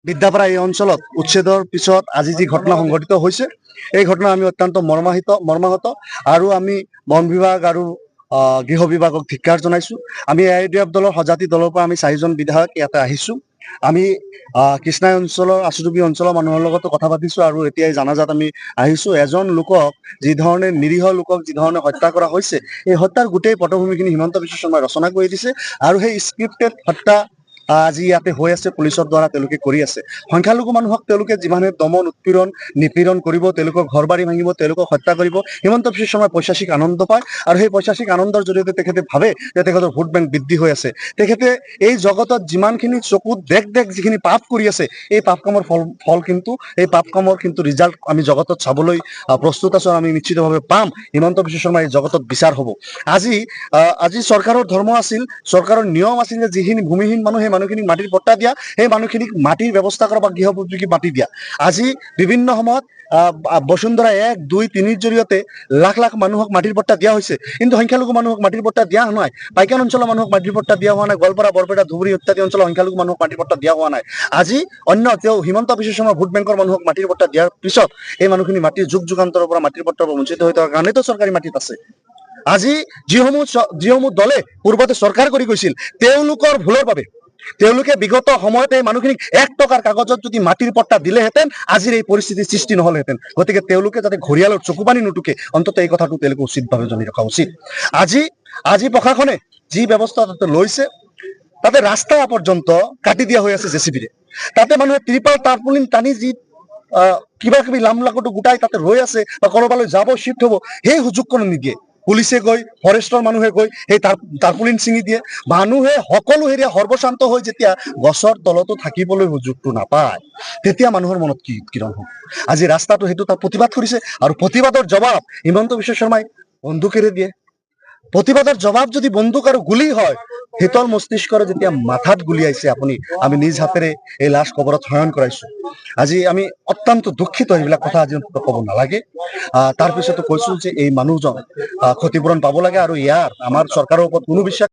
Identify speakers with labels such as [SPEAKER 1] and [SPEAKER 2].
[SPEAKER 1] বিদ্যাপাৰা এই অঞ্চলত উচ্ছেদৰ পিছত আজি যি ঘটনা সংঘটিত হৈছে এই ঘটনা আমি অত্যন্ত মৰ্মাহত আৰু আমি বন বিভাগ আৰু গৃহ বিভাগক ধিক্কাৰ জনাইছো। আমি AIDF দলৰ সজাতি দলৰ পৰা আমি 4জন বিধায়ক ইয়াতে আহিছো। আমি কৃষ্ণাই অঞ্চলৰ আচুডুবি অঞ্চলৰ মানুহৰ লগতো কথা পাতিছো আৰু এতিয়া জানাজাত আমি আহিছো। এজন লোকক যি ধৰণে নিৰীহ লোকক যি ধৰণে হত্যা কৰা হৈছে এই হত্যাৰ গোটেই পটভূমিখিনি হিমন্ত বিশ্ব শৰ্মাই ৰচনা কৰি দিছে আৰু সেই স্ক্ৰিপ্টেড হত্যা আজি ইয়াতে হৈ আছে, পুলিচৰ দ্বাৰা তেওঁলোকে কৰি আছে। সংখ্যালঘু মানুহক তেওঁলোকে যিমানে দমন উৎপীড়ন নিপীড়ন কৰিব, তেওঁলোকৰ ঘৰ বাৰী ভাঙিব, তেওঁলোকক হত্যা কৰিব। হিমন্ত বিশ্ব শৰ্মাই পৈশাচিক আনন্দ পায় আৰু সেই পৈশাচিক আনন্দৰ জৰিয়তে তেখেতে ভাবে যে তেখেতৰ ভোট বেংক বৃদ্ধি হৈ আছে। তেখেতে এই জগতত যিমানখিনি চকুত দেখ যিখিনি পাপ কৰি আছে এই পাপ কামৰ ফল কিন্তু এই পাপ কামৰ কিন্তু ৰিজাল্ট আমি জগতত চাবলৈ প্ৰস্তুত আছো। আমি নিশ্চিতভাৱে পাম। হিমন্ত বিশ্ব শৰ্মাৰ এই জগতত বিচাৰ হ'ব। আজি চৰকাৰৰ ধৰ্ম আছিল, চৰকাৰৰ নিয়ম আছিল যে যিখিনি ভূমিহীন মানুহ সেই মানুহখিনিক মাটিৰ পট্টা দিয়া, সেই মানুহখিনিক মাটিৰ ব্যৱস্থা কৰা বা গৃহোপযোগী মাটি দিয়া। আজি বিভিন্ন সময়ত বসুন্ধৰা 1, 2, 3ৰ জৰিয়তে লাখ মানুহক মাটিৰ পট্টা দিয়া হৈছে, কিন্তু সংখ্যালঘু মানুহক মাটিৰ পট্টা দিয়া হোৱা নাই। পাইকান অঞ্চলৰ মানুহক মাটিৰ পট্টা দিয়া হোৱা নাই। গোৱালপাৰা, বৰপেটা, ধুবুৰী ইত্যাদি অঞ্চলৰ সংখ্যালঘু মানুহক মাটিৰ পট্টা দিয়া হোৱা নাই। আজি তেওঁ হিমন্ত বিশ্ব শৰ্মাৰ ভোট বেংকৰ মানুহক মাটিৰ পট্টা দিয়াৰ পিছত এই মানুহখিনি মাটিৰ যুগান্তৰ পৰা মাটিৰ পট্টাৰ পৰা বঞ্চিত হৈ থকাৰ কাৰণেতো চৰকাৰী মাটিত আছে। আজি যিসমূহ দলে পূৰ্বতে চৰকাৰ কৰি গৈছিল তেওঁলোকৰ ভুলৰ বাবে তেওঁলোকে বিগত সময়ত এই মানুহখিনিক 1 টকাৰ কাগজত যদি মাটিৰ পট্টা দিলেহেঁতেন আজিৰ এই পৰিস্থিতিৰ সৃষ্টি নহলহেঁতেন। গতিকে তেওঁলোকে যাতে ঘৰিয়ালৰ চকু পানী নুটুকে অন্ততঃ এই কথাটো তেওঁলোকে উচিতভাৱে জানি ৰখা উচিত। আজি প্ৰশাসনে যি ব্যৱস্থা তাতে লৈছে, তাতে ৰাস্তা পৰ্যন্ত কাটি দিয়া হৈ আছে জেচিবিৰে। তাতে মানুহে ত্ৰিপাল টাৰ্পুলিন টানি যি কিবা কিবি লামলাকটো গোটাই তাতে ৰৈ আছে বা কৰবালৈ যাব শ্বিফ্ট হ'ব, সেই সুযোগ কোনো নিদিয়ে। পুলিচে গৈ, ফৰেষ্টৰ মানুহে গৈ সেই টাৰ্পুলিন ছিঙি দিয়ে। মানুহে সকলো হেৰিয়া সৰ্বশান্ত হৈ যেতিয়া গছৰ তলতো থাকিবলৈ সুযোগটো নাপায় তেতিয়া মানুহৰ মনত কি কিৰণ হ'ব। আজি ৰাস্তাটো সেইটো তাত প্ৰতিবাদ কৰিছে আৰু প্ৰতিবাদৰ জবাব হিমন্ত বিশ্ব শৰ্মাই বন্দুকেৰে দিয়ে। প্ৰতিবাদৰ জবাব যদি বন্দুক আৰু গুলী হয়, শীতল মস্তিষ্কৰে যেতিয়া মাথাত গুলিয়াইছে আমি নিজ হাতেৰে এই লাশ কবৰত শয়ন কৰাইছো। আজি আমি অত্যন্ত দুখিত। এইবিলাক কথা আজি ক'ব নালাগে। তাৰপিছতো কৈছো যে এই মানুহজন ক্ষতিপূৰণ পাব লাগে আৰু আমাৰ চৰকাৰৰ ওপৰত কোনো বিশ্বাস